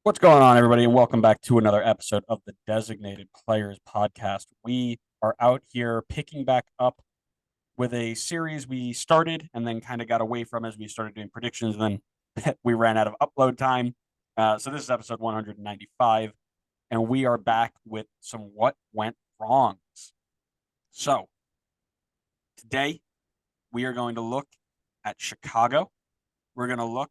What's going on, everybody, and welcome back to another episode of the Designated Players Podcast. We are out here picking back up with a series we started and then kind of got away from as we started doing predictions, and then we ran out of upload time. So this is episode 195, and we are back with some what went wrongs. So today we are going to look at Chicago. We're going to look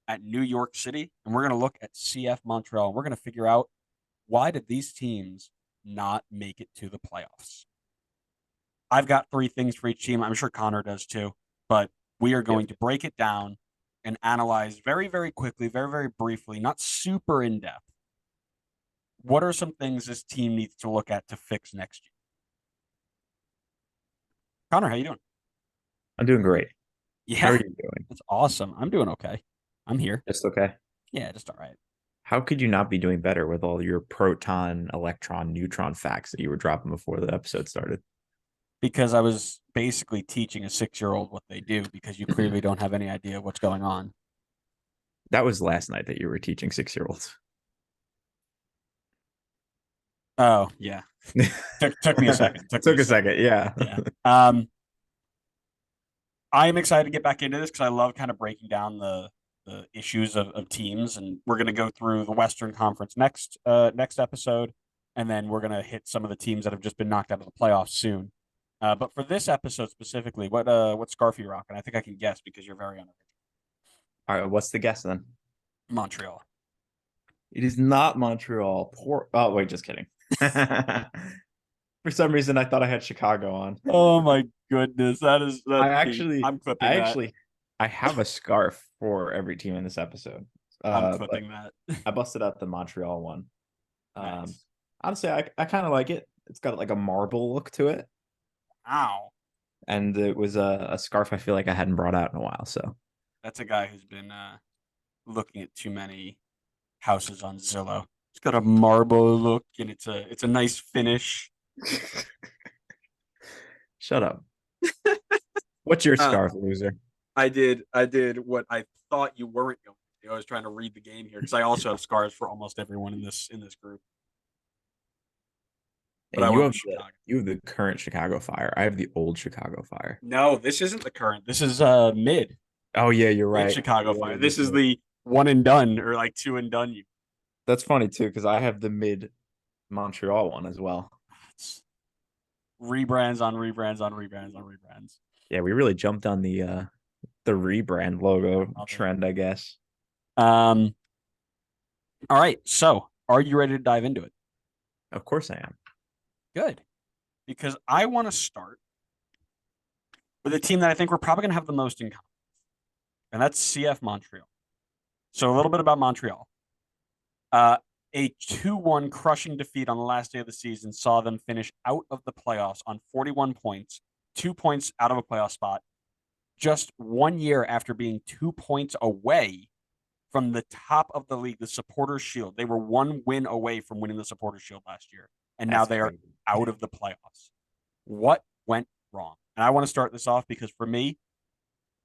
at New York City, and we're going to look at CF Montreal. And we're going to figure out, why did these teams not make it to the playoffs? I've got three things for each team. I'm sure Connor does too, but we are Yep. going to break it down and analyze very, very quickly, very, very briefly, not super in depth. What are some things this team needs to look at to fix next year? Connor, how you doing? I'm doing great. How are Yeah, you doing? that's awesome. I'm doing okay. I'm here. Just okay. Yeah, just all right. How could you not be doing better with all your proton, electron, neutron facts that you were dropping before the episode started? Because I was basically teaching a 6-year-old what they do because you clearly don't have any idea what's going on. That was last night that you were teaching 6-year-olds. Oh, yeah. Took me a second. Took me Took a a second. second. Yeah. Yeah. I am excited to get back into this because I love kind of breaking down the issues of teams, and we're going to go through the Western Conference next episode, and then we're going to hit some of the teams that have just been knocked out of the playoffs soon. But for this episode specifically, what scarf are you rocking? I think I can guess because you're very unoriginal. All right. What's the guess then? Montreal. It is not Montreal. Poor. Oh, wait, just kidding. For some reason, I thought I had Chicago on. Oh my goodness, I that's me. actually, I'm clipping I that. actually, I have a scarf for every team in this episode. I'm But clipping that. I busted out the Montreal one. Um, Nice. honestly, I kind of like it. It's got like a marble look to it, Wow. and it was a scarf I feel like I hadn't brought out in a while. So That's a guy who's been looking at too many houses on Zillow. It's got a marble look and it's a nice finish. shut up. What's your Uh, scarf, loser? I did what I thought you weren't going to do. I was trying to read the game here because I also have scars for almost everyone in this group. But I And you went have with Chicago. the current Chicago Fire. I have the old Chicago Fire. No, this isn't the current. This is Oh yeah, you're mid right. Chicago You're Fire. right. This is the one and done or like two and done. You That's funny too, because I have the mid Montreal one as well. it's rebrands on rebrands on rebrands on rebrands. Yeah, we really jumped on the rebrand logo Love it. trend, I guess. Um. All right. So, are you ready to dive into it? Of course I am. Good, because I want to start with a team that I think we're probably going to have the most in common, and that's CF Montreal. So, a little bit about Montreal. Uh, a 2-1 crushing defeat on the last day of the season saw them finish out of the playoffs on 41 points, 2 points out of a playoff spot, just 1 year after being 2 points away from the top of the league, the Supporters Shield. They were one win away from winning the Supporters Shield last year, and now That's they are crazy. out of the playoffs. What went wrong? And I want to start this off because for me,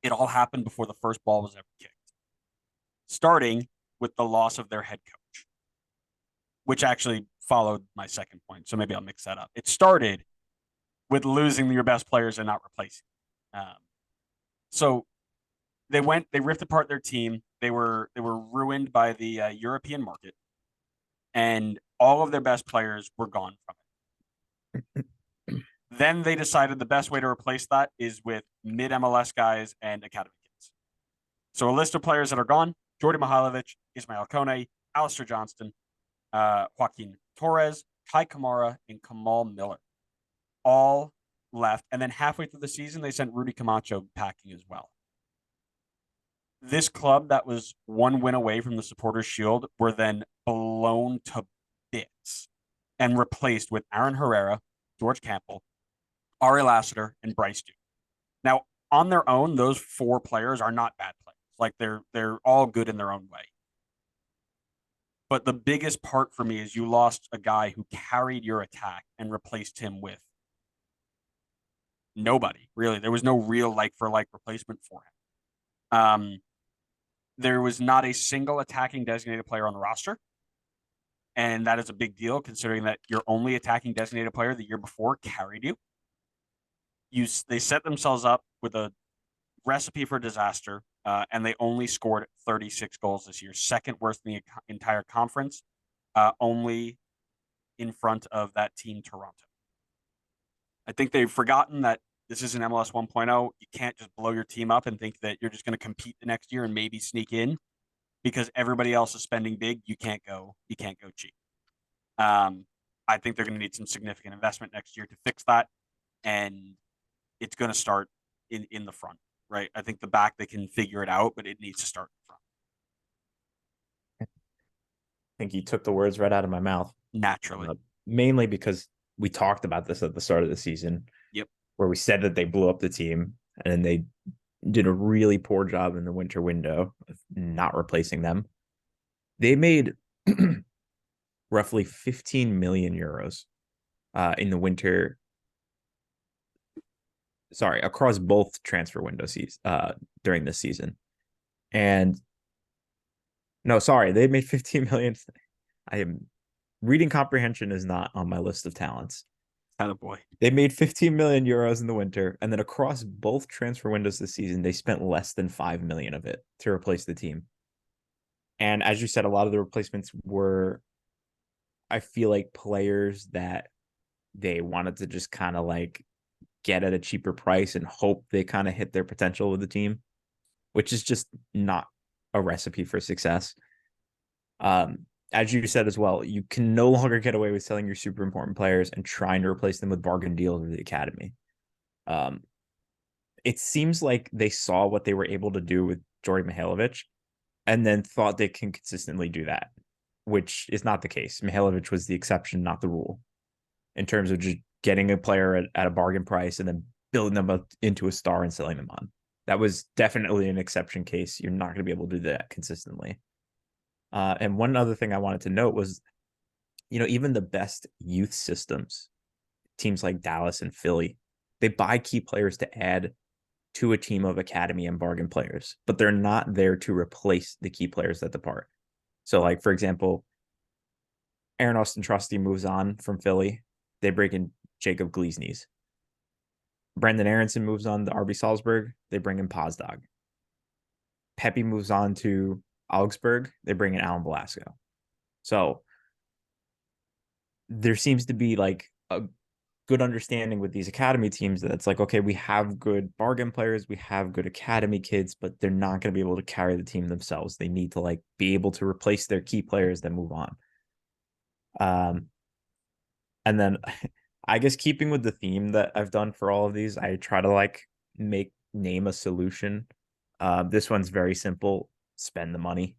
it all happened before the first ball was ever kicked, starting with the loss of their head coach, which actually followed my second point. So maybe I'll mix that up. It started with losing your best players and not replacing. So they ripped apart their team. They were ruined by the European market, and all of their best players were gone from it. Then they decided the best way to replace that is with mid MLS guys and academy kids. So a list of players that are gone: Jordy Mihailovic, Ismail Kone, Alistair Johnston, Joaquin Torres, Kai Kamara, and Kamal Miller. All left. And then halfway through the season, they sent Rudy Camacho packing as well. This club that was one win away from the Supporters Shield were then blown to bits and replaced with Aaron Herrera, George Campbell, Ari Lassiter, and Bryce Duke. Now, on their own, those four players are not bad players. Like they're all good in their own way. But the biggest part for me is you lost a guy who carried your attack and replaced him with nobody, really. There was no real like for like replacement for him. there was not a single attacking designated player on the roster. And that is a big deal considering that your only attacking designated player the year before carried you. They set themselves up with a recipe for disaster, and they only scored 36 goals this year, second worst in the entire conference, only in front of that team Toronto. I think they've forgotten that this is an MLS 1.0. You can't just blow your team up and think that you're just going to compete the next year and maybe sneak in because everybody else is spending big. You can't go cheap. I think they're going to need some significant investment next year to fix that, and it's going to start in the front, right? I think the back they can figure it out, but it needs to start in front. I think you took the words right out of my mouth. Naturally, mainly because we talked about this at the start of the season. Yep. Where we said that they blew up the team and they did a really poor job in the winter window of not replacing them. They made roughly 15 million euros in the winter. Sorry, across both transfer window during this season. And no, sorry, they made 15 million. Reading comprehension is not on my list of talents. kind of boy. They made 15 million euros in the winter, and then across both transfer windows this season, they spent less than 5 million of it to replace the team. And as you said, a lot of the replacements were, I feel like, players that they wanted to just kind of like get at a cheaper price and hope they kind of hit their potential with the team, which is just not a recipe for success. As you said as well, you can no longer get away with selling your super important players and trying to replace them with bargain deals with the academy. It seems like they saw what they were able to do with Jordy Mihailovic and then thought they can consistently do that, which is not the case. Mihailovic was the exception, not the rule, in terms of just getting a player at a bargain price and then building them up into a star and selling them on. That was definitely an exception case. You're not going to be able to do that consistently. And one other thing I wanted to note was, even the best youth systems, teams like Dallas and Philly, they buy key players to add to a team of academy and bargain players, but they're not there to replace the key players that depart. So, like, for example, Aaron Austin Trusty moves on from Philly. They bring in Jacob Gleesnes. Brendan Aronson moves on to RB Salzburg. They bring in Pozdog. Pepe moves on to Augsburg. They bring in Alan Velasco. So there seems to be like a good understanding with these academy teams that it's like, okay, we have good bargain players, we have good academy kids, but they're not going to be able to carry the team themselves. They need to like be able to replace their key players that move on. And then I guess keeping with the theme that I've done for all of these, I try to like name a solution. This one's very simple. Spend the money.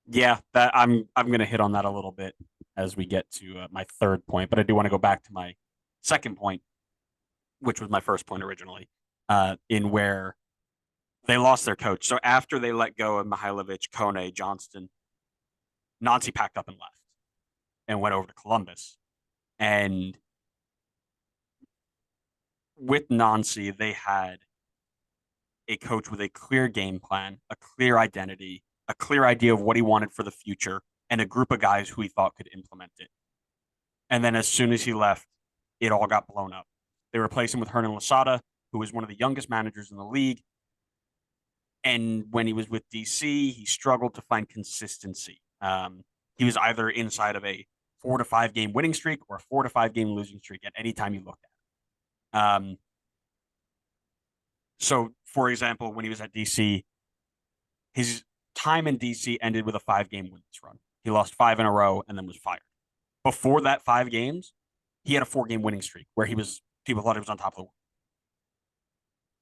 Yeah, that I'm going to hit on that a little bit as we get to my third point, but I do want to go back to my second point, which was my first point originally, in where they lost their coach. So after they let go of Mihailovic, Kone, Johnston, Nancy packed up and left and went over to Columbus. And with Nancy, they had a coach with a clear game plan, a clear identity, a clear idea of what he wanted for the future, and a group of guys who he thought could implement it. And then as soon as he left, it all got blown up. They replaced him with Hernan Losada, who was one of the youngest managers in the league. And when he was with DC, he struggled to find consistency. He was either inside of a 4 to 5 game winning streak or a 4 to 5 game losing streak at any time you looked at it. So, for example, when he was at DC, his time in DC ended with a 5 game winless run. He lost 5 in a row and then was fired. Before that 5 games, he had a 4 game winning streak where people thought he was on top of the world.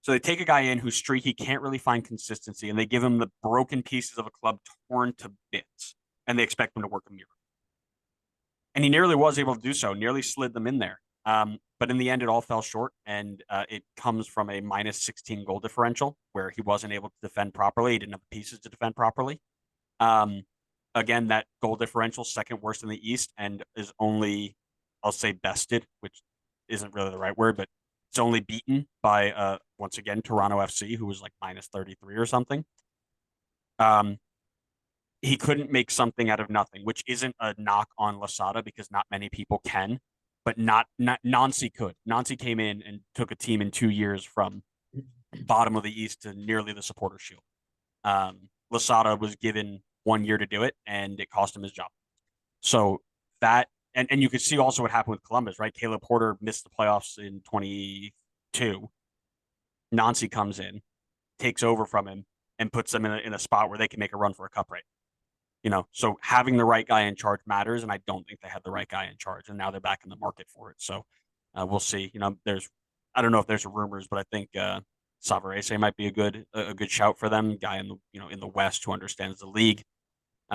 So they take a guy in whose streak he can't really find consistency, and they give him the broken pieces of a club torn to bits, and they expect him to work a miracle. And he nearly was able to do so, nearly slid them in there. But in the end, it all fell short, and it comes from a minus 16 goal differential where he wasn't able to defend properly. He didn't have the pieces to defend properly. Again, that goal differential, second worst in the East, and is only, I'll say, bested, which isn't really the right word, but It's only beaten by once again Toronto FC, who was like minus 33 or something. Um, he couldn't make something out of nothing, which isn't a knock on Lasada because not many people can, but not Nancy could. Nancy came in and took a team in 2 years from bottom of the East to nearly the supporter shield. Lasada was given 1 year to do it, and it cost him his job. So that and you could see also what happened with Columbus, right? Caleb Porter missed the playoffs in 22. Nancy comes in, takes over from him, and puts them in a spot where they can make a run for a cup, right? So having the right guy in charge matters, and I don't think they had the right guy in charge, and now they're back in the market for it. So we'll see. I don't know if there's rumors, but I think Savarese might be a good shout for them. Guy in the West who understands the league.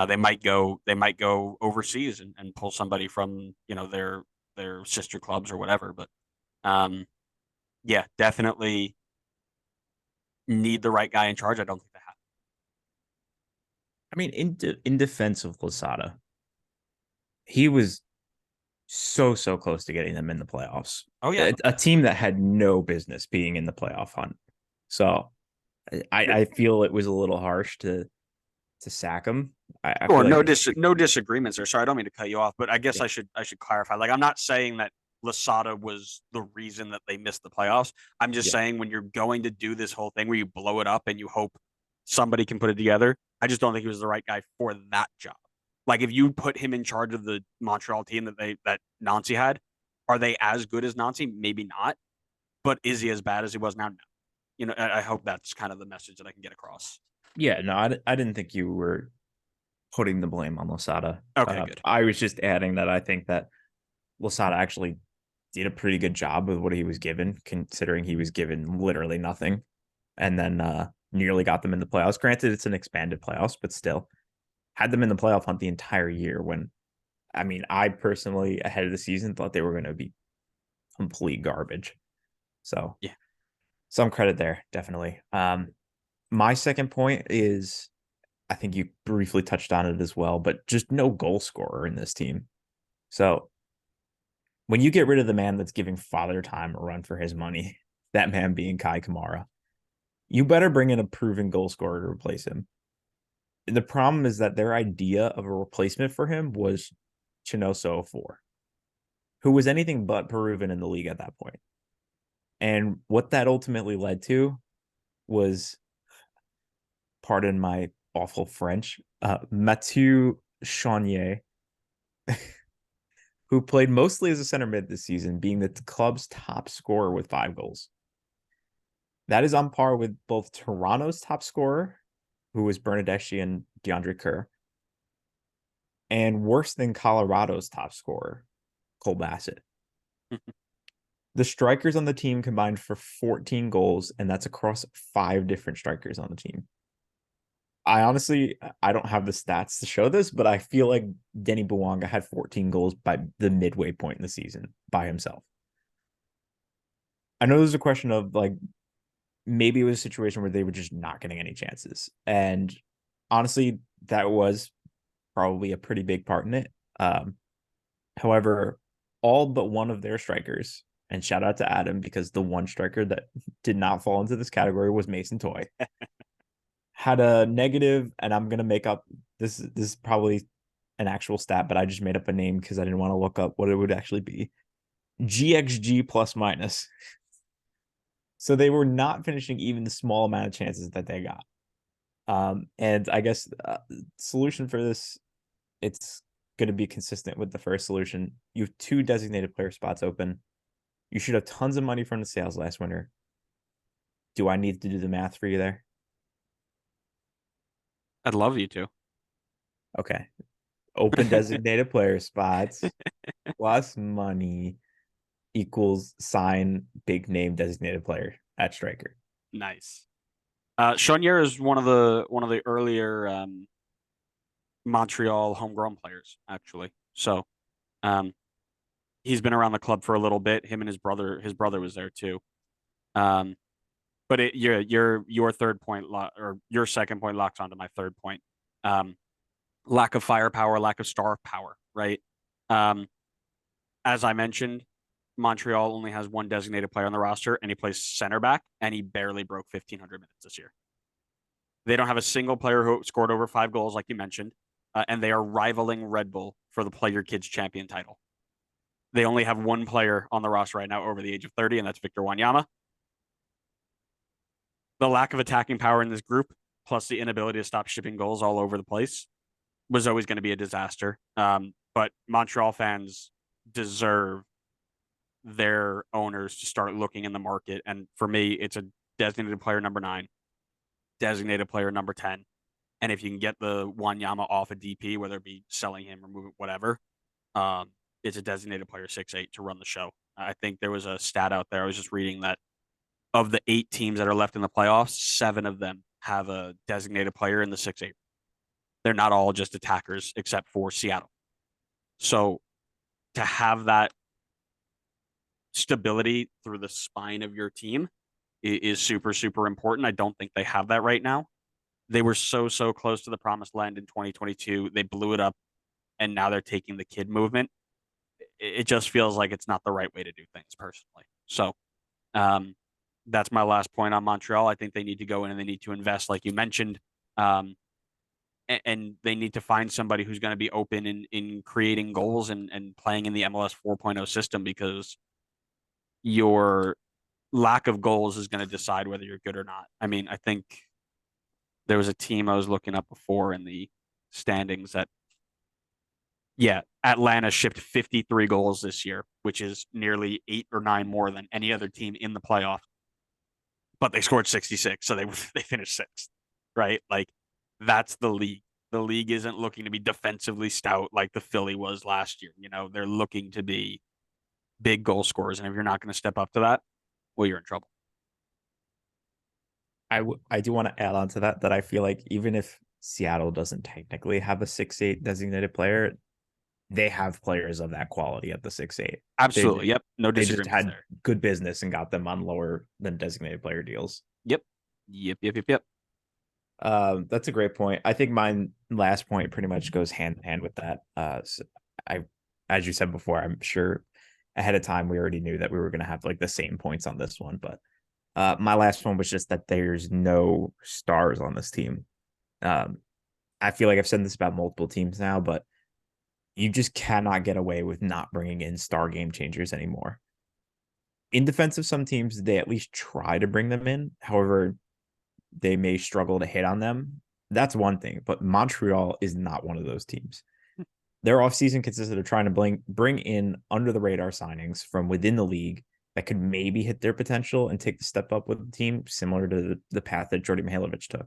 They might go overseas and pull somebody from their sister clubs or whatever. But yeah, definitely need the right guy in charge. I don't think they have. I mean, in defense of Losada, he was so close to getting them in the playoffs. Oh yeah, A team that had no business being in the playoff hunt. So I feel it was a little harsh to sack him. I Or feel like no disagreements there. Sorry, I don't mean to cut you off, but I guess I should clarify. Like, I'm not saying that Lasada was the reason that they missed the playoffs. I'm just yeah, saying when you're going to do this whole thing where you blow it up and you hope somebody can put it together, I just don't think he was the right guy for that job. Like, if you put him in charge of the Montreal team that Nancy had, are they as good as Nancy? Maybe not, but is he as bad as he was now? No. I hope that's kind of the message that I can get across. yeah. No, I didn't think you were putting the blame on Losada. Okay, good. I was just adding that I think that Losada actually did a pretty good job with what he was given, considering he was given literally nothing, and then nearly got them in the playoffs. Granted, it's an expanded playoffs, but still had them in the playoff hunt the entire year. When I mean, I personally ahead of the season thought they were going to be complete garbage. So Yeah. some credit there, definitely. My second point is I think you briefly touched on it as well, but just no goal scorer in this team. So when you get rid of the man that's giving Father Time a run for his money, that man being Kai Kamara, you better bring in a proven goal scorer to replace him. The problem is that their idea of a replacement for him was Chinoso 4, who was anything but proven in the league at that point. And what that ultimately led to was, pardon my awful French, Mathieu Chaunier, who played mostly as a center mid this season, being the club's top scorer with 5 goals. That is on par with both Toronto's top scorer, who was Bernadeschi and DeAndre Kerr, and worse than Colorado's top scorer, Cole Bassett. The strikers on the team combined for 14 goals, and that's across 5 different strikers on the team. I don't have the stats to show this, but I feel like Denny Bouanga had 14 goals by the midway point in the season by himself. I know there's a question of like maybe it was a situation where they were just not getting any chances. And honestly, that was probably a pretty big part in it. However, all but one of their strikers, and shout out to Adam because the one striker that did not fall into this category was Mason Toy, had a negative, and I'm gonna make up this is probably an actual stat, but I just made up a name because I didn't want to look up what it would actually be. GXG plus minus. So they were not finishing even the small amount of chances that they got. And I guess solution for this, it's going to be consistent with the first solution. You have 2 designated player spots open. You should have tons of money from the sales last winter. Do I need to do the math for you there? I'd love you to. Okay. Open designated player spots plus money equals sign big name designated player at striker. Nice. Chaunier is one of the earlier Montreal homegrown players, actually. So, um, he's been around the club for a little bit. Him and his brother was there too. Um, but your third point or your second point locks onto my third point. Um, Lack of firepower, lack of star power, right? Um, as I mentioned, Montreal only has one designated player on the roster, and he plays center back, and he barely broke 1,500 minutes this year. They don't have a single player who scored over 5 goals, like you mentioned, and they are rivaling Red Bull for the Play Your Kids champion title. They only have one player on the roster right now over the age of 30, and that's Victor Wanyama. The lack of attacking power in this group, plus the inability to stop shipping goals all over the place, was always going to be a disaster. But Montreal fans deserve their owners to start looking in the market. And for me, it's a designated player number 9, designated player number 10. And if you can get the Wanyama off a DP, whether it be selling him or moving, whatever, it's a designated player 6'8" to run the show. I think there was a stat out there. I was just reading that of the 8 teams that are left in the playoffs, 7 of them have a designated player in the 6'8". They're not all just attackers except for Seattle. So to have that stability through the spine of your team is super, super important. I don't think they have that right now. They were so close to the promised land in 2022. They blew it up, and now they're taking the kid movement. It just feels like it's not the right way to do things, personally. So that's my last point on Montreal. I think they need to go in and they need to invest, like you mentioned. And they need to find somebody who's going to be open in creating goals and playing in the MLS 4.0 system, because your lack of goals is going to decide whether you're good or not. I mean, I think there was a team I was looking up before in the standings that, Atlanta shipped 53 goals this year, which is nearly 8 or 9 more than any other team in the playoff. But they scored 66, so they finished 6th, right? Like, that's the league. The league isn't looking to be defensively stout like the Philly was last year. They're looking to be big goal scorers, and if you're not going to step up to that, well, you're in trouble. I do want to add on to that I feel like even if Seattle doesn't technically have a 6'8" designated player, they have players of that quality at the 6'8". Absolutely. Yep. No They just disagreements had there. good business and got them on lower than designated player deals. Yep. That's a great point. I think my last point pretty much goes hand in hand with that. So as you said before, I'm sure ahead of time we already knew that we were going to have like the same points on this one, but my last one was just that there's no stars on this team. I feel like I've said this about multiple teams now, but you just cannot get away with not bringing in star game changers anymore. In defense of some teams, they at least try to bring them in. However, they may struggle to hit on them. That's one thing, but Montreal is not one of those teams. Their offseason consisted of trying to bring in under the radar signings from within the league that could maybe hit their potential and take the step up with the team, similar to the path that Jordy Mihailovic took.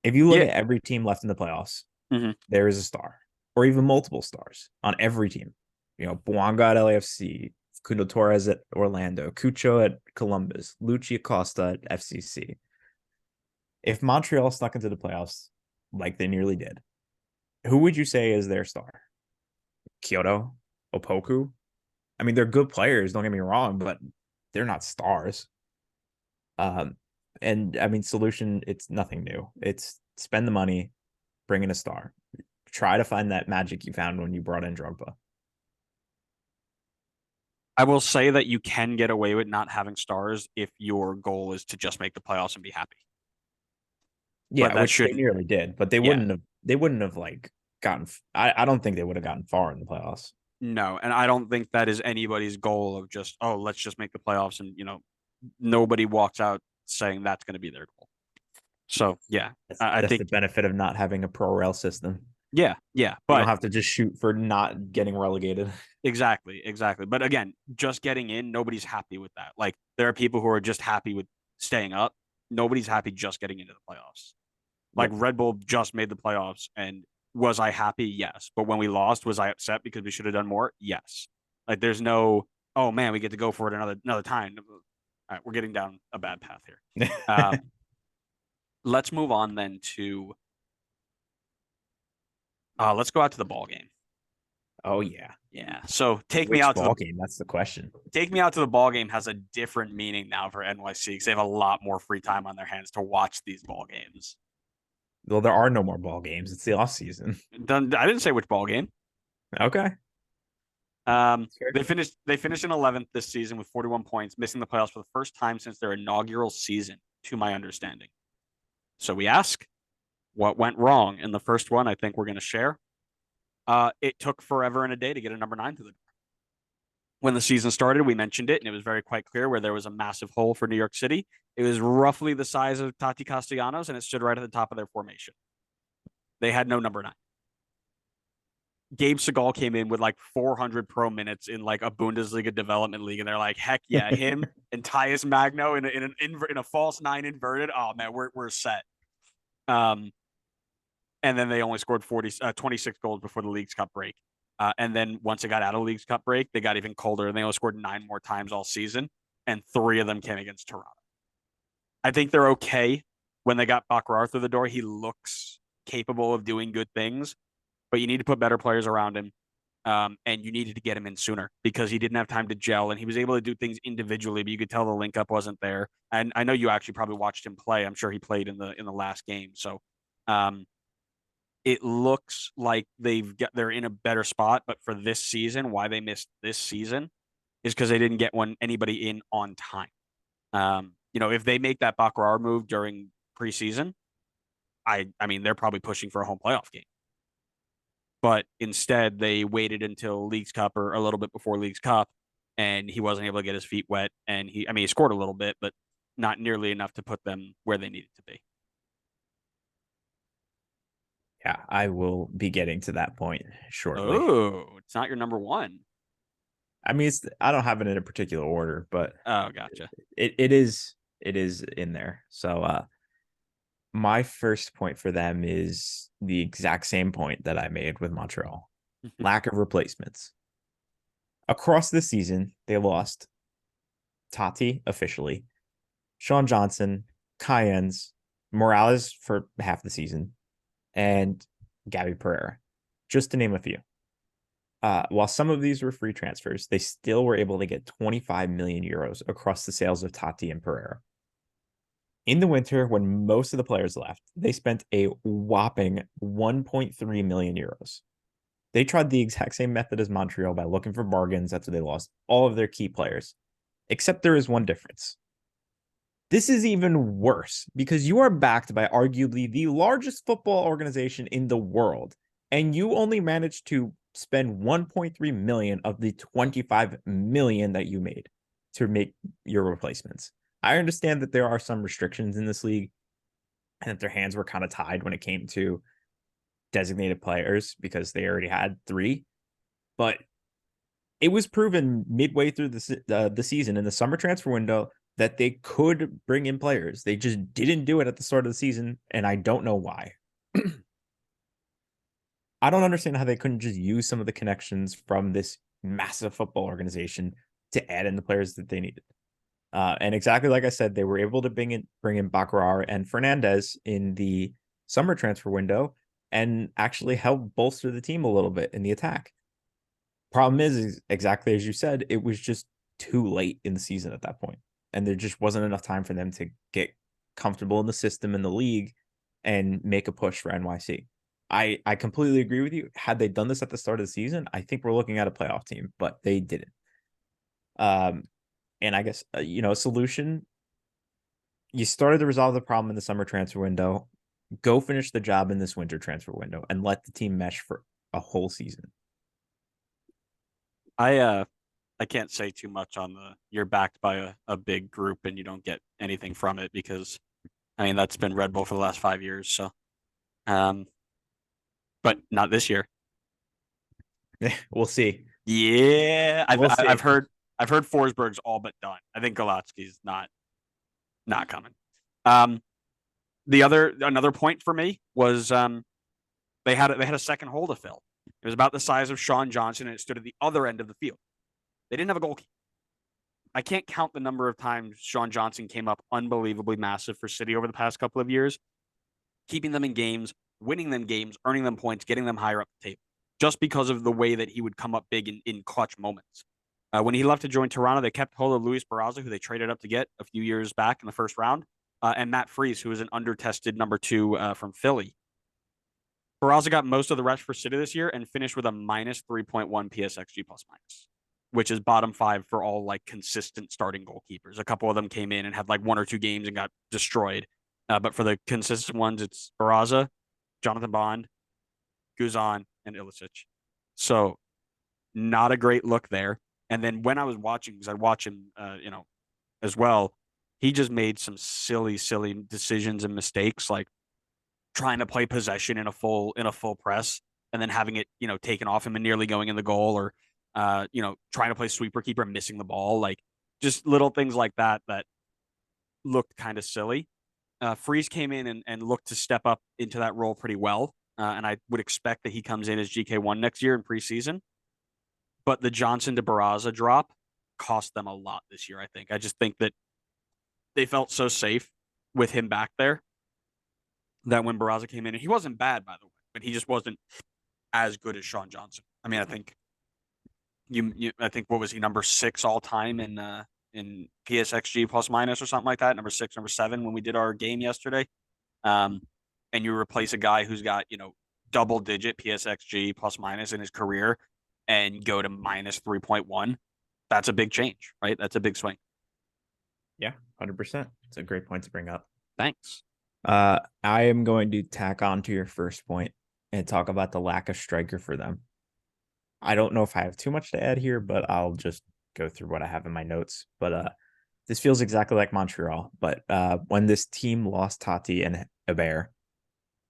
If you look at every team left in the playoffs, there is a star or even multiple stars on every team. Bouanga at LAFC, Kundo Torres at Orlando, Cucho at Columbus, Lucci Acosta at FCC. If Montreal snuck into the playoffs like they nearly did, who would you say is their star? Kyoto? Opoku? I mean, they're good players, don't get me wrong, but they're not stars. And I mean, solution, it's nothing new. It's spend the money, bring in a star. Try to find that magic you found when you brought in Drogba. I will say that you can get away with not having stars if your goal is to just make the playoffs and be happy. Yeah, which they nearly did, but they wouldn't have. They wouldn't have like gotten. I don't think they would have gotten far in the playoffs. No, and I don't think that is anybody's goal of just, let's just make the playoffs, and nobody walks out saying that's going to be their goal. So yeah, I think the benefit of not having a pro rel system. Yeah, but you don't have to just shoot for not getting relegated. Exactly. But again, just getting in, nobody's happy with that. Like, there are people who are just happy with staying up. Nobody's happy just getting into the playoffs. Like, Red Bull just made the playoffs, and was I happy? Yes. But when we lost, was I upset because we should have done more? Yes. Like, there's no, oh man, we get to go for it another time. All right, we're getting down a bad path here. Let's move on then to let's go out to the ball game. Oh yeah. So take me out to the ball game. That's the question. Take me out to the ball game has a different meaning now for NYC because they have a lot more free time on their hands to watch these ball games. Well, there are no more ball games. It's the off season. I didn't say which ball game. Okay. They finished in 11th this season with 41 points, missing the playoffs for the first time since their inaugural season, to my understanding. So we ask, what went wrong? And the first one I think we're going to share. It took forever and a day to get a number 9 to the door. When the season started, we mentioned it, and it was very quite clear where there was a massive hole for New York City. It was roughly the size of Tati Castellanos, and it stood right at the top of their formation. They had no number 9. Gabe Segal came in with like 400 pro minutes in like a Bundesliga development league, and they're like, heck yeah, him and Tyus Magno in a false 9 inverted. Oh man, we're set. And then they only scored 26 goals before the League's Cup break. And then once it got out of League's Cup break, they got even colder, and they only scored 9 more times all season, and 3 of them came against Toronto. I think they're okay when they got Bakrar through the door. He looks capable of doing good things, but you need to put better players around him. And you needed to get him in sooner because he didn't have time to gel, and he was able to do things individually, but you could tell the link up wasn't there. And I know you actually probably watched him play. I'm sure he played in the last game. So it looks like they're in a better spot, but for this season, why they missed this season is because they didn't get anybody in on time. If they make that Bakrar move during preseason, I mean they're probably pushing for a home playoff game. But instead, they waited until League's Cup or a little bit before League's Cup, and he wasn't able to get his feet wet. And he scored a little bit, but not nearly enough to put them where they needed to be. Yeah, I will be getting to that point shortly. Oh, it's not your number 1. I mean, I don't have it in a particular order, but oh, gotcha. It is in there. So my first point for them is the exact same point that I made with Montreal. Lack of replacements. Across the season, they lost Tati officially, Sean Johnson, Cayens, Morales for half the season, and Gabby Pereira, just to name a few. While some of these were free transfers, they still were able to get 25 million euros across the sales of Tati and Pereira. In the winter, when most of the players left, they spent a whopping 1.3 million euros. They tried the exact same method as Montreal by looking for bargains after they lost all of their key players, except there is one difference. This is even worse because you are backed by arguably the largest football organization in the world, and you only managed to spend 1.3 million of the 25 million that you made to make your replacements. I understand that there are some restrictions in this league and that their hands were kind of tied when it came to designated players because they already had 3, but it was proven midway through the season in the summer transfer window that they could bring in players. They just didn't do it at the start of the season, and I don't know why. I don't understand how they couldn't just use some of the connections from this massive football organization to add in the players that they needed. And exactly like I said, they were able to bring in Bakrar and Fernandez in the summer transfer window and actually help bolster the team a little bit in the attack. Problem is exactly as you said, it was just too late in the season at that point. And there just wasn't enough time for them to get comfortable in the system in the league and make a push for NYC. I completely agree with you. Had they done this at the start of the season, I think we're looking at a playoff team, but they didn't. And I guess, a solution, you started to resolve the problem in the summer transfer window. Go finish the job in this winter transfer window and let the team mesh for a whole season. I can't say too much on you're backed by a big group and you don't get anything from it because, I mean, that's been Red Bull for the last 5 years. So, but not this year. We'll see. Yeah, I've heard Forsberg's all but done. I think Galatsky's not coming. Another point for me was they had a second hole to fill. It was about the size of Sean Johnson, and it stood at the other end of the field. They didn't have a goalkeeper. I can't count the number of times Sean Johnson came up unbelievably massive for City over the past couple of years, keeping them in games, winning them games, earning them points, getting them higher up the table, just because of the way that he would come up big in clutch moments. When he left to join Toronto, they kept hold of Luis Barraza, who they traded up to get a few years back in the first round, and Matt Freese, who was an under-tested number 2 from Philly. Barraza got most of the rest for City this year and finished with a minus 3.1 PSXG plus minus, which is bottom 5 for all like consistent starting goalkeepers. A couple of them came in and had like 1 or 2 games and got destroyed. But for the consistent ones, it's Barraza, Jonathan Bond, Guzan, and Ilicic. So not a great look there. And then when I was watching, because I watch him, as well, he just made some silly, silly decisions and mistakes, like trying to play possession in a full press and then having it, taken off him and nearly going in the goal, or trying to play sweeper keeper and missing the ball, like just little things like that that looked kind of silly. Freeze came in and looked to step up into that role pretty well. And I would expect that he comes in as GK1 next year in preseason. But the Johnson to Barraza drop cost them a lot this year, I think. I just think that they felt so safe with him back there that when Barraza came in, and he wasn't bad, by the way, but he just wasn't as good as Sean Johnson. I mean, I think I think what was he, number 6 all time in PSXG plus minus or something like that, number 6, number 7 when we did our game yesterday. Um, and you replace a guy who's got double digit PSXG plus minus in his career and go to minus 3.1. That's a big change, right? That's a big swing. Yeah, 100%. It's a great point to bring up. Thanks. I am going to tack on to your first point and talk about the lack of striker for them. I don't know if I have too much to add here, but I'll just go through what I have in my notes. But this feels exactly like Montreal. But when this team lost Tati and Hebert,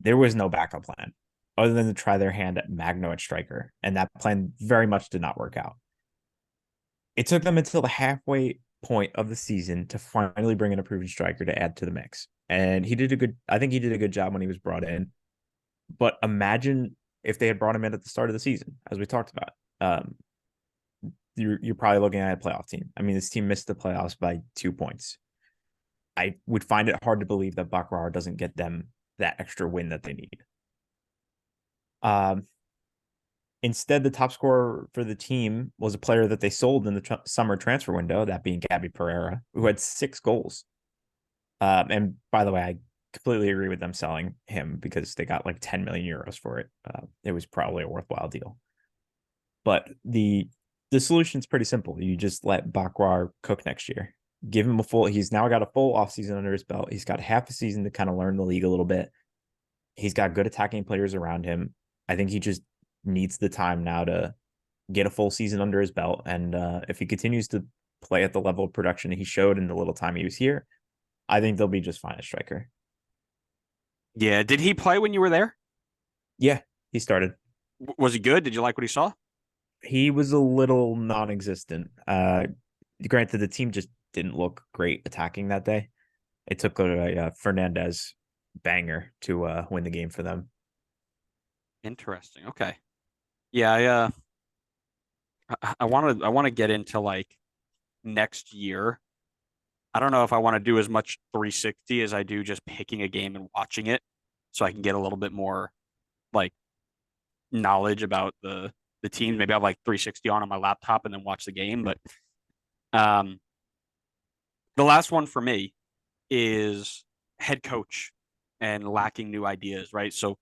there was no backup plan other than to try their hand at Magno at striker. And that plan very much did not work out. It took them until the halfway point of the season to finally bring in a proven striker to add to the mix. And I think he did a good job when he was brought in. But imagine if they had brought him in at the start of the season, as we talked about. You're probably looking at a playoff team. I mean, this team missed the playoffs by 2 points. I would find it hard to believe that Bakrar doesn't get them that extra win that they need. Instead, the top scorer for the team was a player that they sold in the summer transfer window, that being Gabby Pereira, who had 6 goals. And by the way, I completely agree with them selling him because they got like 10 million euros for it. It was probably a worthwhile deal. But the solution's pretty simple. You just let Bakrar cook next year. Give him he's now got a full offseason under his belt. He's got half a season to kind of learn the league a little bit. He's got good attacking players around him. I think he just needs the time now to get a full season under his belt. And if he continues to play at the level of production he showed in the little time he was here, I think they'll be just fine at striker. Yeah. Did he play when you were there? Yeah, he started. Was he good? Did you like what he saw? He was a little non-existent. Granted, the team just didn't look great attacking that day. It took a Fernandez banger to win the game for them. Interesting. Okay. Yeah, I want to get into like next year. I don't know if I want to do as much 360 as I do just picking a game and watching it, so I can get a little bit more like knowledge about the team. Maybe I'll have like 360 on my laptop and then watch the game. But um, the last one for me is head coach and lacking new ideas, right? So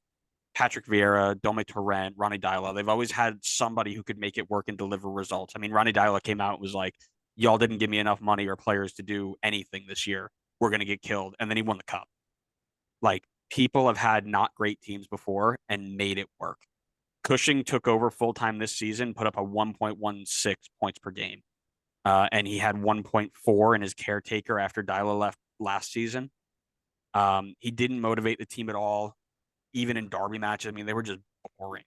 Patrick Vieira, Dome Torrent, Ronnie Dyla, they've always had somebody who could make it work and deliver results. I mean, Ronnie Dyla came out and was like, y'all didn't give me enough money or players to do anything this year. We're going to get killed. And then he won the cup. Like, people have had not great teams before and made it work. Cushing took over full time this season, put up a 1.16 points per game. And he had 1.4 in his caretaker after Dyla left last season. He didn't motivate the team at all, even in derby matches. I mean, they were just boring.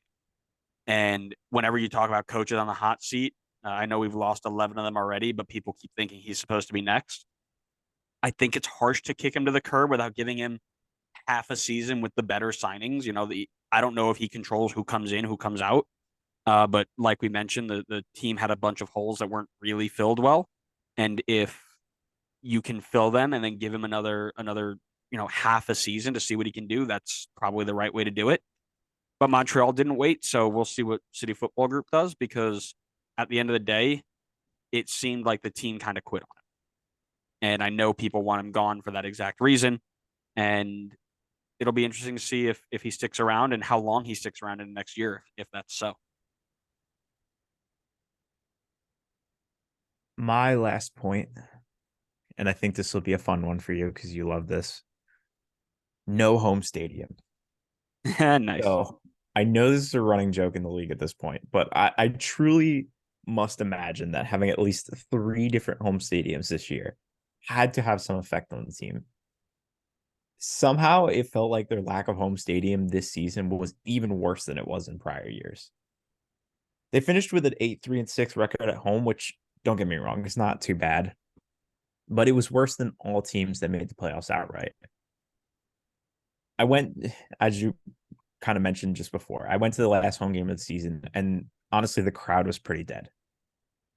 And whenever you talk about coaches on the hot seat, I know we've lost 11 of them already, but people keep thinking he's supposed to be next. I think it's harsh to kick him to the curb without giving him half a season with the better signings. I don't know if he controls who comes in, who comes out. But like we mentioned, the team had a bunch of holes that weren't really filled well. And if you can fill them and then give him another half a season to see what he can do, that's probably the right way to do it. But Montreal didn't wait, so we'll see what City Football Group does, because at the end of the day, it seemed like the team kind of quit on him. And I know people want him gone for that exact reason. And it'll be interesting to see if he sticks around and how long he sticks around in the next year, if that's so. My last point, and I think this will be a fun one for you because you love this. No home stadium. Nice. So I know this is a running joke in the league at this point, but I truly must imagine that having at least 3 different home stadiums this year had to have some effect on the team. Somehow it felt like their lack of home stadium this season was even worse than it was in prior years. They finished with an 8-3-6 record at home, which don't get me wrong, it's not too bad, but it was worse than all teams that made the playoffs outright. I went, as you kind of mentioned just before, I went to the last home game of the season, and honestly, the crowd was pretty dead.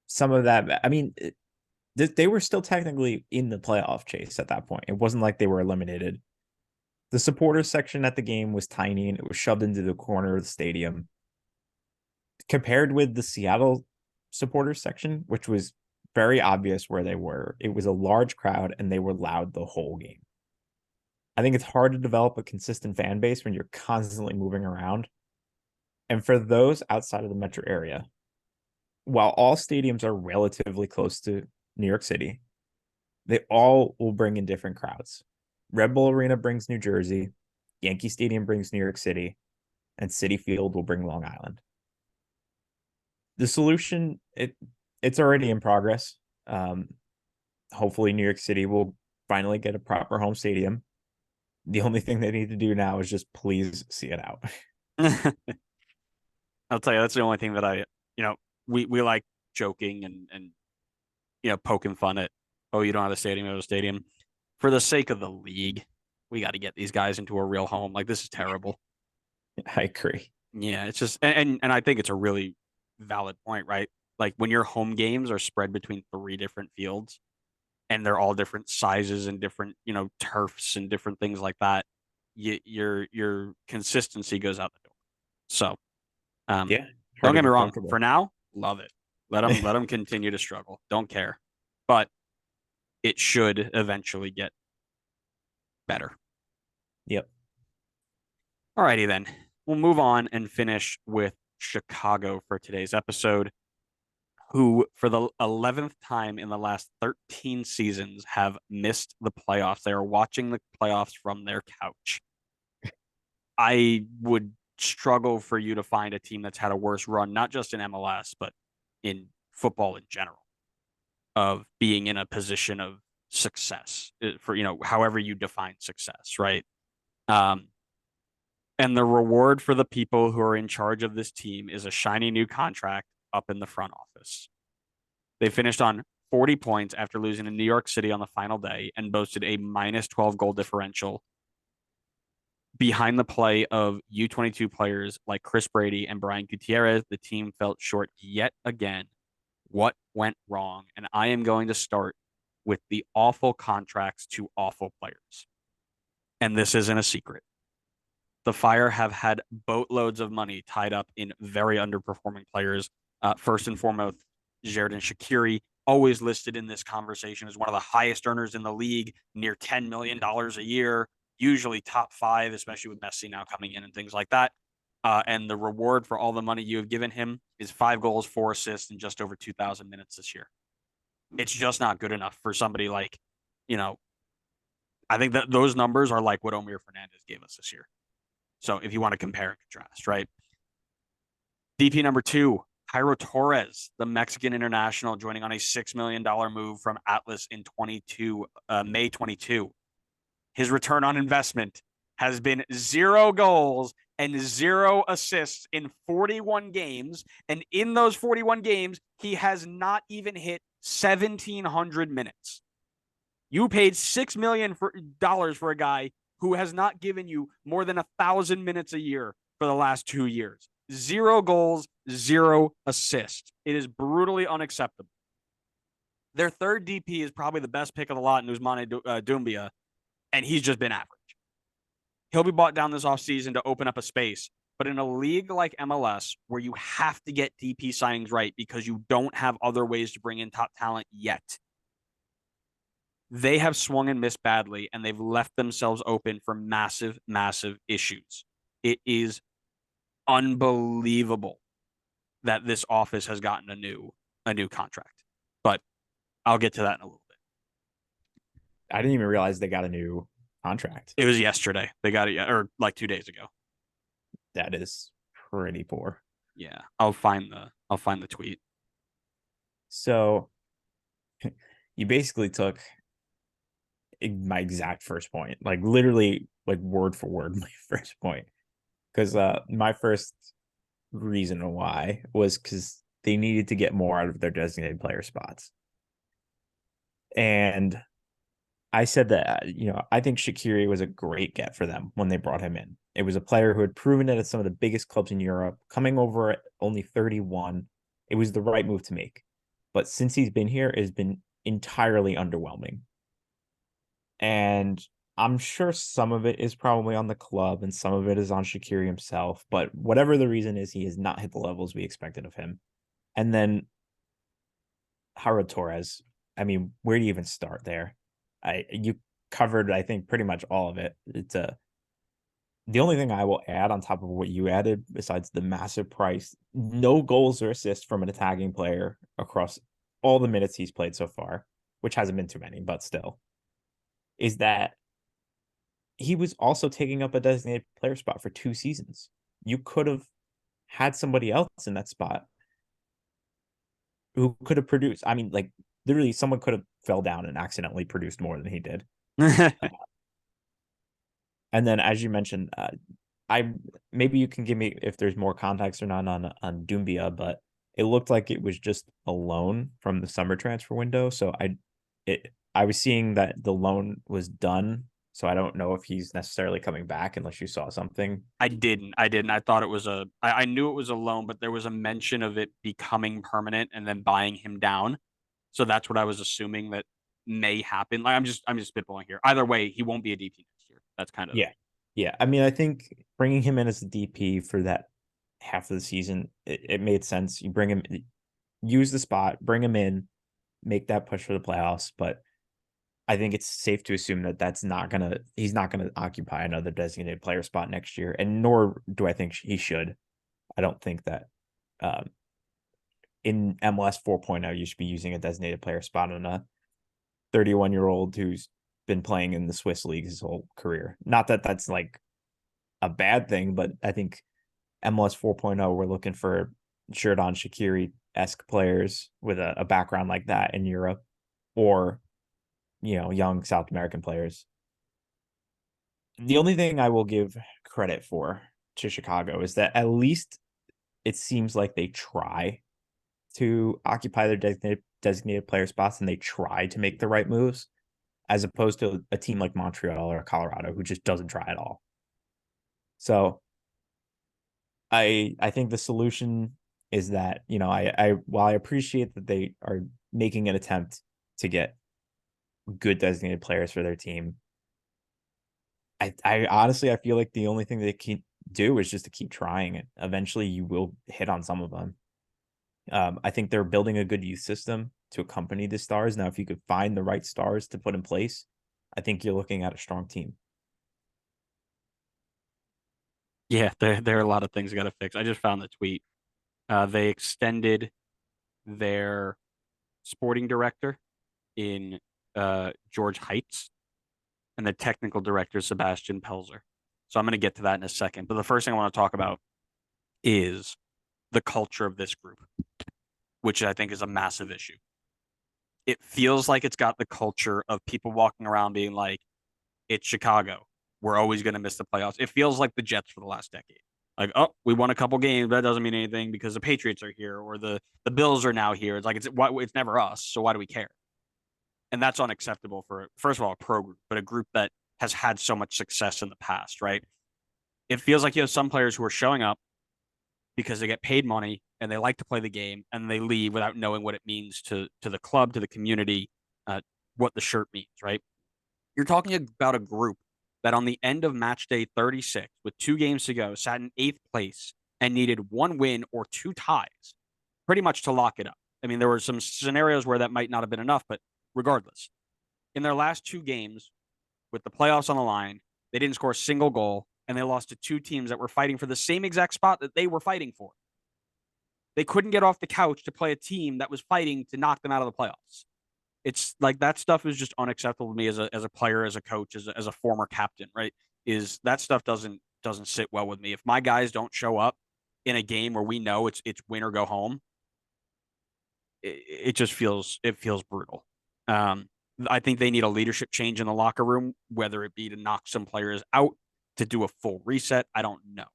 Some of that, I mean, they were still technically in the playoff chase at that point. It wasn't like they were eliminated. The supporters section at the game was tiny and it was shoved into the corner of the stadium. Compared with the Seattle supporters section, which was very obvious where they were, it was a large crowd and they were loud the whole game. I think it's hard to develop a consistent fan base when you're constantly moving around. And for those outside of the metro area, while all stadiums are relatively close to New York City, they all will bring in different crowds. Red Bull Arena brings New Jersey, Yankee Stadium brings New York City, and Citi Field will bring Long Island. The solution, it's already in progress. Hopefully New York City will finally get a proper home stadium. The only thing they need to do now is just please see it out. I'll tell you, that's the only thing that we like joking and poking fun at, oh, you don't have a stadium, you have a stadium. For the sake of the league, we got to get these guys into a real home. Like, this is terrible. I agree. Yeah, it's just, and I think it's a really valid point, right? Like, when your home games are spread between 3 different fields and they're all different sizes and different, turfs and different things like that, your consistency goes out the door. So, Yeah, hard don't to get me get wrong. comfortable. For now, love it. Let them continue to struggle. Don't care, but it should eventually get better. Yep. Alrighty then. We'll move on and finish with Chicago for today's episode, who for the 11th time in the last 13 seasons have missed the playoffs. They are watching the playoffs from their couch. I would struggle for you to find a team that's had a worse run, not just in MLS, but in football in general, of being in a position of success for, however you define success, right? And the reward for the people who are in charge of this team is a shiny new contract up in the front office. They finished on 40 points after losing to New York City on the final day and boasted a minus 12 goal differential. Behind the play of U22 players like Chris Brady and Brian Gutierrez, the team felt short yet again. What went wrong? And I am going to start with the awful contracts to awful players. And this isn't a secret. The Fire have had boatloads of money tied up in very underperforming players. First and foremost, Xherdan Shaqiri, always listed in this conversation as one of the highest earners in the league, near $10 million a year, usually top 5, especially with Messi now coming in and things like that. And the reward for all the money you have given him is 5 goals, 4 assists, in just over 2,000 minutes this year. It's just not good enough for somebody like, I think that those numbers are like what Omir Fernandez gave us this year. So if you want to compare and contrast, right? DP number 2, Jairo Torres, the Mexican international, joining on a $6 million move from Atlas in May 22. His return on investment has been 0 goals and 0 assists in 41 games. And in those 41 games, he has not even hit 1,700 minutes. You paid $6 million for a guy who has not given you more than 1,000 minutes a year for the last 2 years. 0 goals, 0 assists. It is brutally unacceptable. Their third DP is probably the best pick of the lot in Ousmane Doumbia, and he's just been average. He'll be bought down this offseason to open up a space. But in a league like MLS, where you have to get DP signings right because you don't have other ways to bring in top talent yet, They have swung and missed badly, and they've left themselves open for massive, massive issues. It is unbelievable that this office has gotten a new contract. But I'll get to that in a little bit. I didn't even realize they got a new contract. It was yesterday. They got it, or like 2 days ago. That is pretty poor. Yeah, I'll find the tweet. So you basically took my exact first point, like literally, like word for word, my first point. Because my first reason why was because they needed to get more out of their designated player spots. And I said that, I think Shaqiri was a great get for them when they brought him in. It was a player who had proven it at some of the biggest clubs in Europe, coming over at only 31. It was the right move to make. But since he's been here, it has been entirely underwhelming. And I'm sure some of it is probably on the club and some of it is on Shaqiri himself. But whatever the reason is, he has not hit the levels we expected of him. And then Harold Torres. I mean, where do you even start there? You covered, I think, pretty much all of it. It's the only thing I will add on top of what you added, besides the massive price, no goals or assists from an attacking player across all the minutes he's played so far, which hasn't been too many, but still, is that he was also taking up a designated player spot for 2 seasons. You could have had somebody else in that spot who could have produced. I mean, like literally, someone could have fell down and accidentally produced more than he did. And then, as you mentioned, I maybe you can give me if there's more context or not on Doumbia, but it looked like it was just a loan from the summer transfer window. So I was seeing that the loan was done. So I don't know if he's necessarily coming back unless you saw something. I didn't. I didn't. I thought it was I knew it was a loan, but there was a mention of it becoming permanent and then buying him down. So that's what I was assuming that may happen. Like I'm just spitballing here. Either way, he won't be a DP next year. That's kind of Yeah. Yeah. I mean, I think bringing him in as a DP for that half of the season, it made sense. You bring him, use the spot, bring him in, make that push for the playoffs. But I think it's safe to assume that he's not gonna occupy another designated player spot next year, and nor do I think he should. I don't think that um, in MLS 4.0 you should be using a designated player spot on a 31-year-old who's been playing in the Swiss league his whole career. Not that that's like a bad thing, but I think MLS 4.0 we're looking for Xherdan Shaqiri-esque players with a background like that in Europe, or young South American players. The only thing I will give credit for to Chicago is that at least it seems like they try to occupy their designated player spots and they try to make the right moves, as opposed to a team like Montreal or Colorado who just doesn't try at all. So I think the solution is that, I while I appreciate that they are making an attempt to get good designated players for their team, I honestly I feel like the only thing they can do is just to keep trying it. Eventually, you will hit on some of them. I think they're building a good youth system to accompany the stars. Now, if you could find the right stars to put in place, I think you're looking at a strong team. yeah. There are a lot of things got to fix. I just found the tweet. They extended their sporting director in George Heights and the technical director Sebastian Pelzer. So I'm going to get to that in a second. But the first thing I want to talk about is the culture of this group, which I think is a massive issue. It feels like it's got the culture of people walking around being like, it's Chicago. We're always going to miss the playoffs. It feels like the Jets for the last decade. Like, oh, we won a couple games, but that doesn't mean anything because the Patriots are here or the Bills are now here. It's like it's never us, so why do we care? And that's unacceptable for first of all a pro group, but a group that has had so much success in the past, right? It feels like you have some players who are showing up because they get paid money and they like to play the game and they leave without knowing what it means to the club, to the community, what the shirt means, right? You're talking about a group that on the end of match day 36, with 2 games to go, sat in eighth place and needed one win or two ties pretty much to lock it up. I mean, there were some scenarios where that might not have been enough, but regardless, In their last 2 games, with the playoffs on the line, they didn't score a single goal, and they lost to 2 teams that were fighting for the same exact spot that they were fighting for. They couldn't get off the couch to play a team that was fighting to knock them out of the playoffs. It's like that stuff is just unacceptable to me as a player, as a coach, as a former captain, right? Is that stuff doesn't sit well with me. If my guys don't show up in a game where we know it's win or go home, it just feels brutal. Um, I think they need a leadership change in the locker room, whether it be to knock some players out, to do a full reset. I don't know,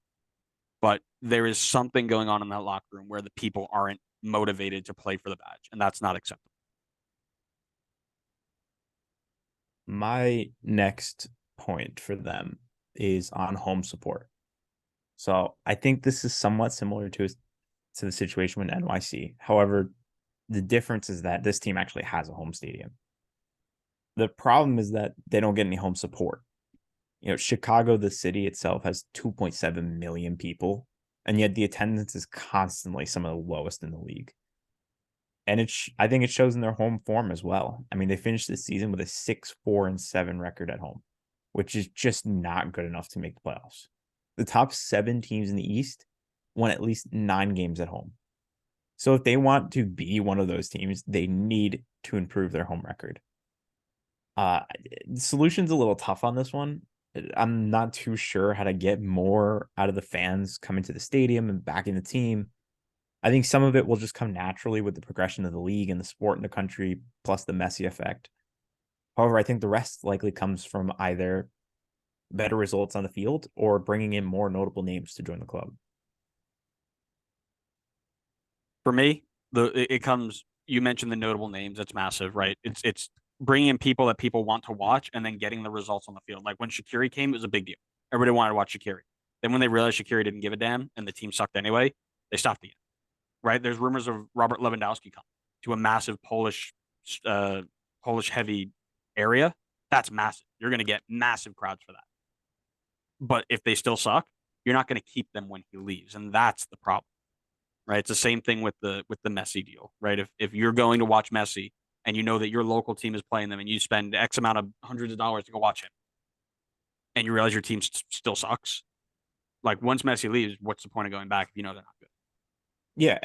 but there is something going on in that locker room where the people aren't motivated to play for the badge, and that's not acceptable. My next point for them is on home support. So I think this is somewhat similar to the situation with NYC. However, the difference is that this team actually has a home stadium. The problem is that they don't get any home support. Chicago, the city itself, has 2.7 million people, and yet the attendance is constantly some of the lowest in the league. And I think it shows in their home form as well. I mean, they finished the season with a 6-4-7 record at home, which is just not good enough to make the playoffs. The top 7 teams in the East won at least 9 games at home. So if they want to be one of those teams, they need to improve their home record. The solution's a little tough on this one. I'm not too sure how to get more out of the fans coming to the stadium and backing the team. I think some of it will just come naturally with the progression of the league and the sport in the country, plus the Messi effect. However, I think the rest likely comes from either better results on the field or bringing in more notable names to join the club. For me, it comes. You mentioned the notable names. That's massive, right? It's bringing in people that people want to watch and then getting the results on the field. Like when Shaqiri came, it was a big deal. Everybody wanted to watch Shaqiri. Then when they realized Shaqiri didn't give a damn and the team sucked anyway, they stopped again. Right? There's rumors of Robert Lewandowski coming to a massive Polish heavy area. That's massive. You're going to get massive crowds for that. But if they still suck, you're not going to keep them when he leaves, and that's the problem. Right? It's the same thing with the Messi deal, right? If you're going to watch Messi and you know that your local team is playing them and you spend X amount of hundreds of dollars to go watch him and you realize your team still sucks, like once Messi leaves, what's the point of going back if you know they're not good? Yeah,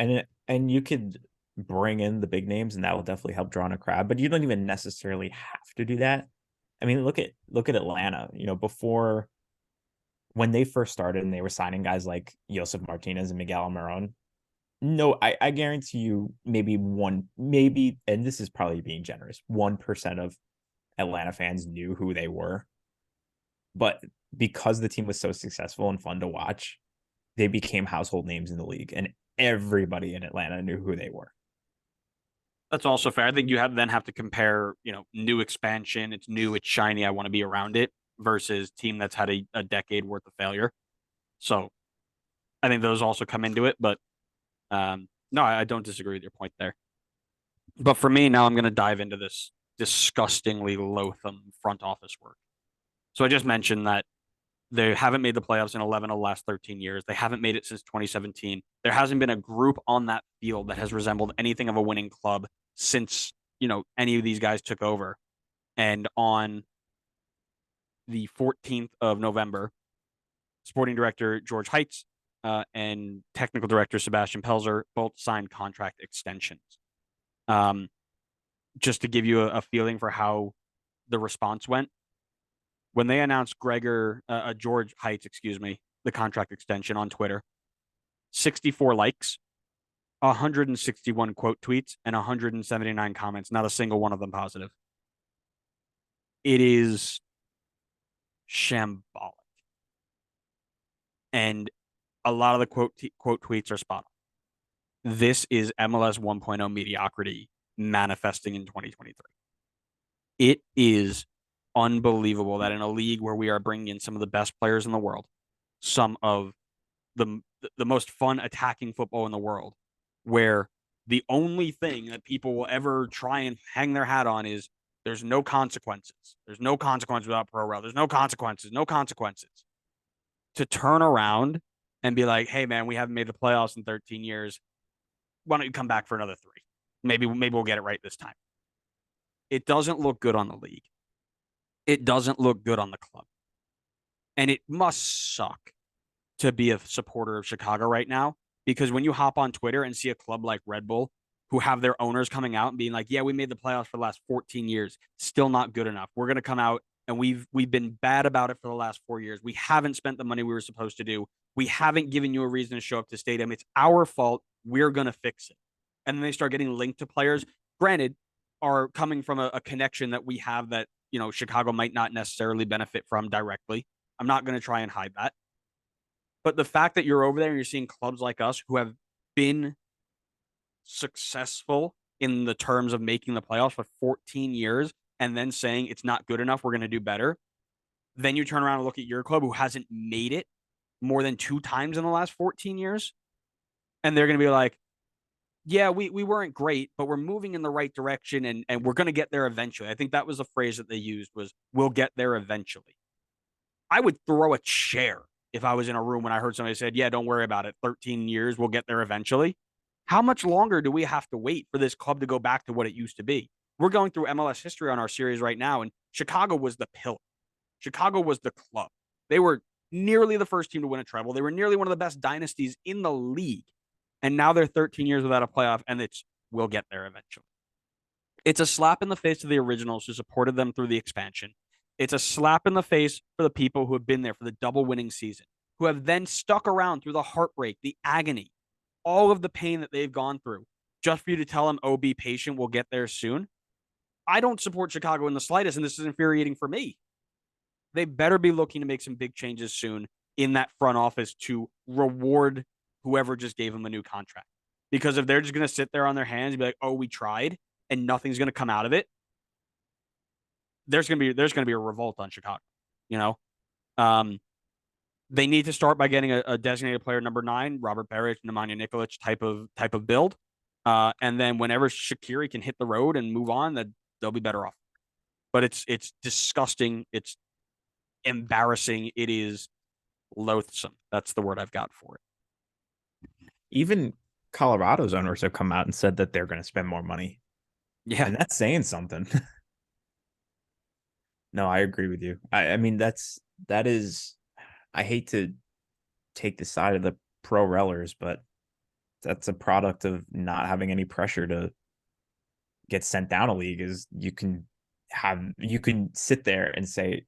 and you could bring in the big names, and that will definitely help draw in a crowd. But you don't even necessarily have to do that. I mean, look at Atlanta. Before when they first started and they were signing guys like Josef Martinez and Miguel Almiron. No, I guarantee you maybe, and this is probably being generous, 1% of Atlanta fans knew who they were. But because the team was so successful and fun to watch, they became household names in the league, and everybody in Atlanta knew who they were. That's also fair. I think you have to compare, new expansion. It's new, it's shiny. I want to be around it versus team that's had a decade worth of failure. So I think those also come into it. But no, I don't disagree with your point there. But for me, now I'm going to dive into this disgustingly loathsome front office work. So I just mentioned that they haven't made the playoffs in 11 of the last 13 years. They haven't made it since 2017. There hasn't been a group on that field that has resembled anything of a winning club since, any of these guys took over. And on the 14th of November, sporting director George Heitz and technical director Sebastian Pelzer both signed contract extensions. Just to give you a feeling for how the response went, when they announced George Heitz, the contract extension on Twitter, 64 likes, 161 quote tweets, and 179 comments. Not a single one of them positive. It is shambolic. And a lot of the quote tweets are spot on. This is MLS 1.0 mediocrity manifesting in 2023. It is unbelievable that in a league where we are bringing in some of the best players in the world, some of the most fun attacking football in the world, where the only thing that people will ever try and hang their hat on is there's no consequences. There's no consequences without pro rel. There's no consequences. No consequences. To turn around and be like, hey man, we haven't made the playoffs in 13 years. Why don't you come back for another 3? Maybe we'll get it right this time. it doesn't look good on the league. It doesn't look good on the club. And it must suck to be a supporter of Chicago right now, because when you hop on Twitter and see a club like Red Bull who have their owners coming out and being like, yeah, we made the playoffs for the last 14 years, still not good enough. We're going to come out and we've been bad about it for the last 4 years. We haven't spent the money we were supposed to do. We haven't given you a reason to show up to stadium. It's our fault. We're going to fix it. And then they start getting linked to players. Granted, are coming from a connection that we have that, Chicago might not necessarily benefit from directly. I'm not going to try and hide that. But the fact that you're over there and you're seeing clubs like us who have been successful in the terms of making the playoffs for 14 years and then saying it's not good enough, we're going to do better. Then you turn around and look at your club who hasn't made it more than 2 times in the last 14 years. And they're going to be like, yeah, we weren't great, but we're moving in the right direction and we're going to get there eventually. I think that was the phrase that they used was, we'll get there eventually. I would throw a chair if I was in a room when I heard somebody said, yeah, don't worry about it. 13 years, we'll get there eventually. How much longer do we have to wait for this club to go back to what it used to be? We're going through MLS history on our series right now, and Chicago was the pillar. Chicago was the club. They were nearly the first team to win a treble. They were nearly one of the best dynasties in the league. And now they're 13 years without a playoff, and we'll get there eventually. It's a slap in the face to the originals who supported them through the expansion. It's a slap in the face for the people who have been there for the double winning season, who have then stuck around through the heartbreak, the agony, all of the pain that they've gone through, just for you to tell them, oh, be patient, we'll get there soon. I don't support Chicago in the slightest, and this is infuriating for me. They better be looking to make some big changes soon in that front office to reward whoever just gave them a new contract. Because if they're just going to sit there on their hands and be like, oh, we tried, and nothing's going to come out of it, there's going to be a revolt on Chicago. You know, they need to start by getting a designated player number 9, Robert Beric, Nemanja Nikolic type of build, and then whenever Shaqiri can hit the road and move on, that they'll be better off. But it's disgusting. It's embarrassing. It is loathsome. That's the word I've got for it. Even Colorado's owners have come out and said that they're going to spend more money. Yeah. And that's saying something. No, I agree with you. I mean, that is, I hate to take the side of the pro rellers, but that's a product of not having any pressure to get sent down a league. Is you can sit there and say,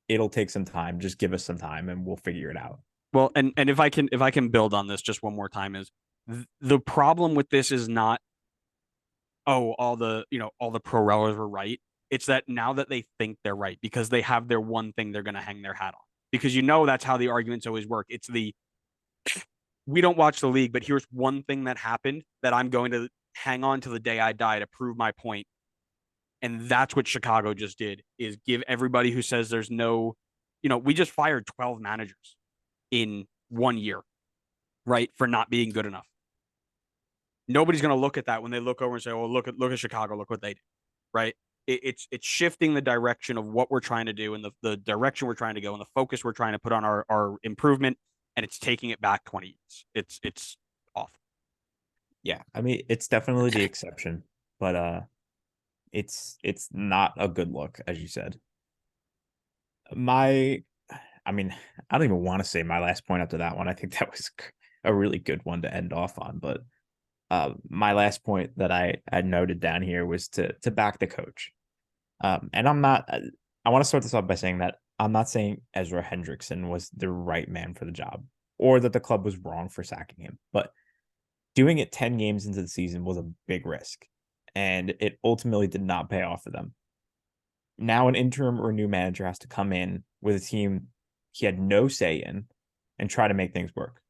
it'll take some time, just give us some time and we'll figure it out. Well, and if I can build on this just one more time, is the problem with this is not, oh, all the pro rellers were right. It's that now that they think they're right because they have their one thing they're going to hang their hat on. Because that's how the arguments always work. It's we don't watch the league, but here's one thing that happened that I'm going to hang on to the day I die to prove my point. And that's what Chicago just did, is give everybody who says there's no, we just fired 12 managers in 1 year, right, for not being good enough. Nobody's going to look at that when they look over and say, "Oh, look at Chicago, look what they did," right? It's shifting the direction of what we're trying to do and the direction we're trying to go and the focus we're trying to put on our improvement, and it's taking it back 20 years. It's awful. Yeah, I mean, it's definitely the exception, but it's not a good look, as you said. I mean, I don't even want to say my last point after that one. I think that was a really good one to end off on. But my last point that I noted down here was to back the coach. And I want to start this off by saying that I'm not saying Ezra Hendrickson was the right man for the job or that the club was wrong for sacking him. But doing it 10 games into the season was a big risk. And it ultimately did not pay off for them. Now an interim or new manager has to come in with a team he had no say in and try to make things work.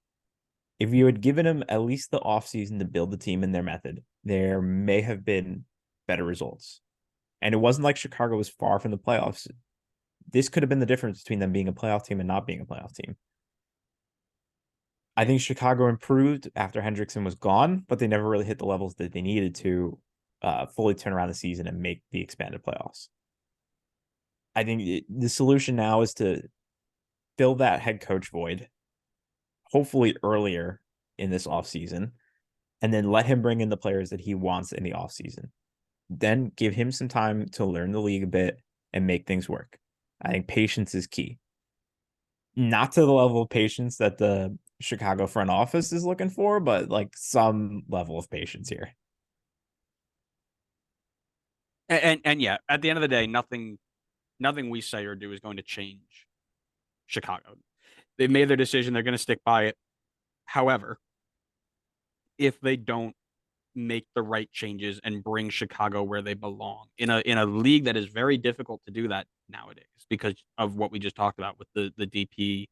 If you had given him at least the offseason to build the team in their method, there may have been better results. And it wasn't like Chicago was far from the playoffs. This could have been the difference between them being a playoff team and not being a playoff team. I think Chicago improved after Hendrickson was gone, but they never really hit the levels that they needed to fully turn around the season and make the expanded playoffs. I think the solution now is to fill that head coach void, hopefully earlier in this offseason, and then let him bring in the players that he wants in the offseason. Then give him some time to learn the league a bit and make things work. I think patience is key. Not to the level of patience that the Chicago front office is looking for, but like some level of patience here. And yeah, at the end of the day, nothing we say or do is going to change Chicago. They've made their decision. They're going to stick by it. However, if they don't make the right changes and bring Chicago where they belong in a league that is very difficult to do that nowadays because of what we just talked about with the DP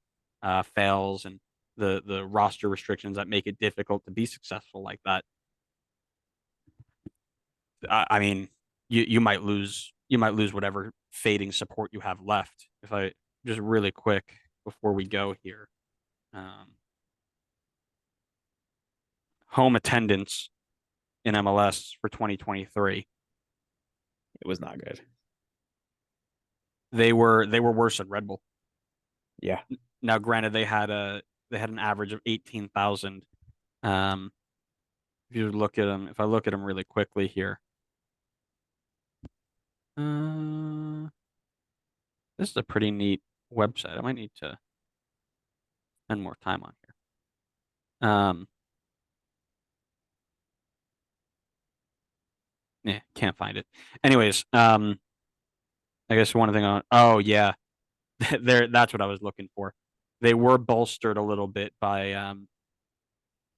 fails and the roster restrictions that make it difficult to be successful like that. I mean, you might lose whatever fading support you have left. If I just really quick before we go here, home attendance in MLS for 2023. It was not good. They were worse than Red Bull. Yeah. Now, granted, they had an average of 18,000. If you look at them, if I look at them really quickly here, this is a pretty neat website. I might need to spend more time on here. Yeah, can't find it. Anyways, I guess one thing on. Oh yeah, there. That's what I was looking for. They were bolstered a little bit by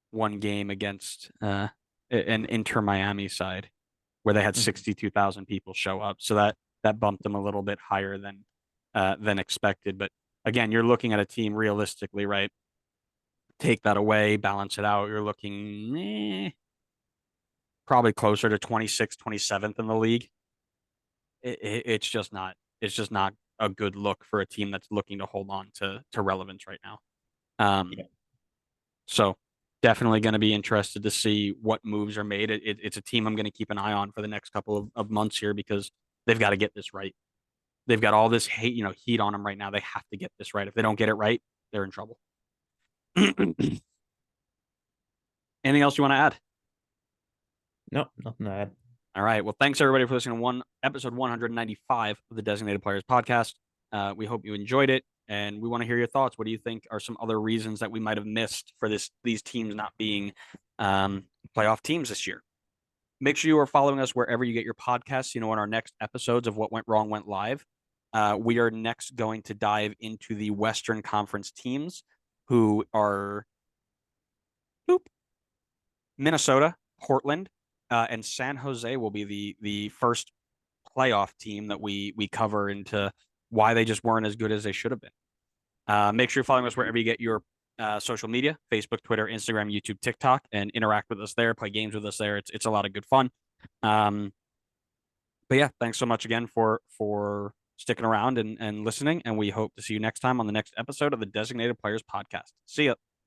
one game against an Inter Miami side where they had 62,000 people show up. So that bumped them a little bit higher than expected. But again, you're looking at a team realistically, right? Take that away, balance it out. You're looking probably closer to 26th, 27th in the league. It's just not a good look for a team that's looking to hold on to relevance right now. Yeah. So definitely going to be interested to see what moves are made. It's a team I'm going to keep an eye on for the next couple of months here because they've got to get this right. They've got all this heat on them right now. They have to get this right. If they don't get it right, they're in trouble. Anything else you want to add? Nope, nothing to add. All right. Well, thanks everybody for listening to episode 195 of the Designated Players Podcast. We hope you enjoyed it, and we want to hear your thoughts. What do you think are some other reasons that we might have missed for these teams not being playoff teams this year? Make sure you are following us wherever you get your podcasts. In our next episodes of What Went Wrong Went Live, we are next going to dive into the Western Conference teams who are Minnesota, Portland, and San Jose will be the first playoff team that we cover into why they just weren't as good as they should have been. Make sure you're following us wherever you get your social media: Facebook, Twitter, Instagram, YouTube, TikTok, and interact with us there. Play games with us there. It's a lot of good fun. But yeah, thanks so much again for sticking around and listening. And we hope to see you next time on the next episode of the Designated Players Podcast. See ya.